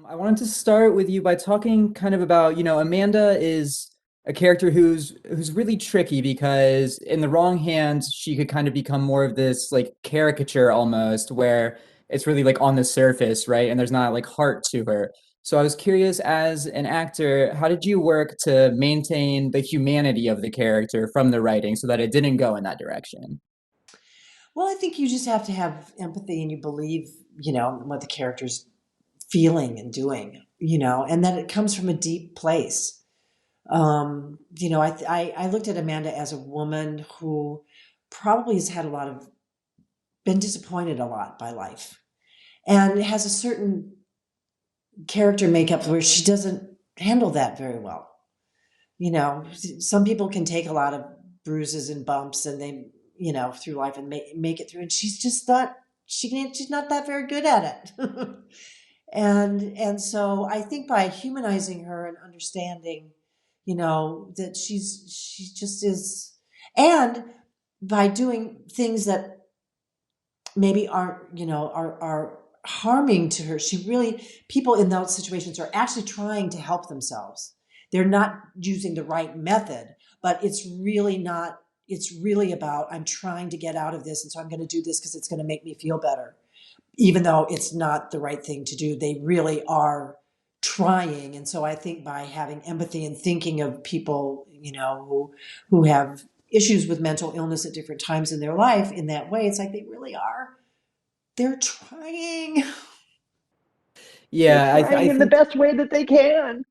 I wanted to start with you by talking kind of about, Amanda is a character who's really tricky because in the wrong hands, she could kind of become more of this like caricature almost, where it's really like on the surface, right? And there's not like heart to her. So I was curious, as an actor, how did you work to maintain the humanity of the character from the writing so that it didn't go in that direction? Well, I think you just have to have empathy and you believe, what the character's feeling and doing, and that it comes from a deep place. I looked at Amanda as a woman who probably has had been disappointed a lot by life and has a certain character makeup where she doesn't handle that very well. Some people can take a lot of bruises and bumps and through life and make it through. And she's just not, she's not that very good at it. And so I think by humanizing her and understanding, that she just is, and by doing things that maybe aren't, are harming to her, people in those situations are actually trying to help themselves. They're not using the right method, but it's really about, I'm trying to get out of this. And so I'm going to do this because it's going to make me feel better. Even though it's not the right thing to do, they really are trying. And so I think by having empathy and thinking of people, who have issues with mental illness at different times in their life in that way, it's like they really are. They're trying. They're Yeah, trying I in the think best way that they can.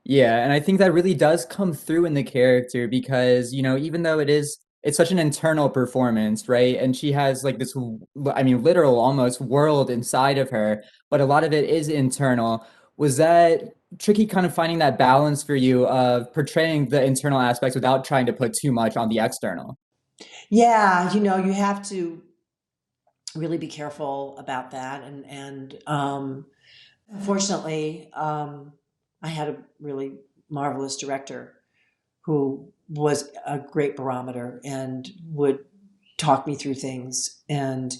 Yeah, and I think that really does come through in the character because, even though it's such an internal performance, right? And she has like this, I mean, literal almost world inside of her, but a lot of it is internal. Was that tricky kind of finding that balance for you of portraying the internal aspects without trying to put too much on the external? Yeah, you have to really be careful about that. And fortunately, I had a really marvelous director who was a great barometer and would talk me through things and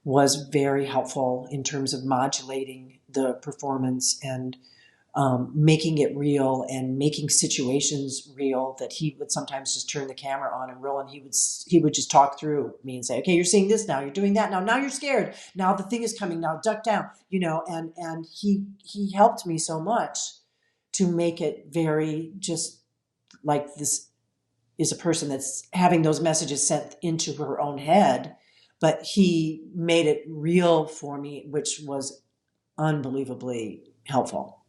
was very helpful in terms of modulating the performance and making it real and making situations real, that he would sometimes just turn the camera on and roll, and he would just talk through me and say, okay, you're seeing this now, you're doing that now you're scared, now the thing is coming, now duck down, and he helped me so much to make it very just like this is a person that's having those messages sent into her own head, but he made it real for me, which was unbelievably helpful.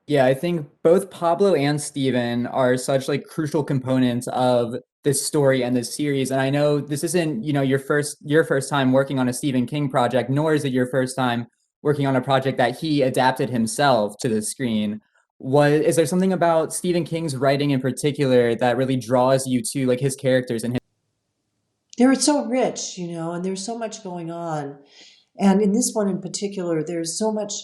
Yeah, I think both Pablo and Steven are such like crucial components of this story and this series. And I know this isn't, your first time working on a Stephen King project, nor is it your first time working on a project that he adapted himself to the screen. Is there something about Stephen King's writing in particular that really draws you to like his characters and his They're so rich, and there's so much going on. And in this one in particular, there's so much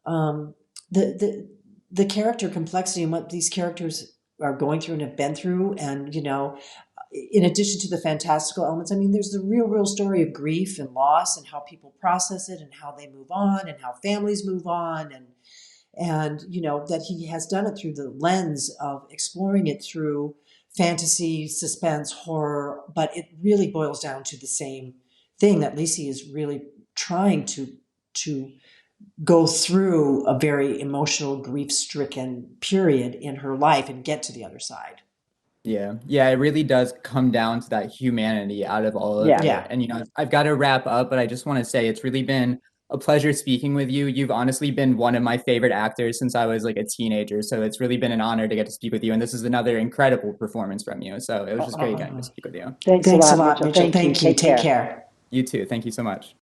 um, the character complexity and what these characters are going through and have been through, and in addition to the fantastical elements, I mean, there's the real story of grief and loss and how people process it and how they move on and how families move on, and that he has done it through the lens of exploring it through fantasy, suspense, horror, but it really boils down to the same thing, that Lisey is really trying to go through a very emotional, grief-stricken period in her life and get to the other side. Yeah, yeah, it really does come down to that humanity out of all of Yeah. it. Yeah. And I've got to wrap up, but I just want to say it's really been a pleasure speaking with you. You've honestly been one of my favorite actors since I was like a teenager, so it's really been an honor to get to speak with you. And this is another incredible performance from you. So it was just great getting to Oh, speak with you. Thanks a thanks a lot, lot, Mitchell. Mitchell. Thank you. Thank you. Take Take care. care. You too. Thank you so much.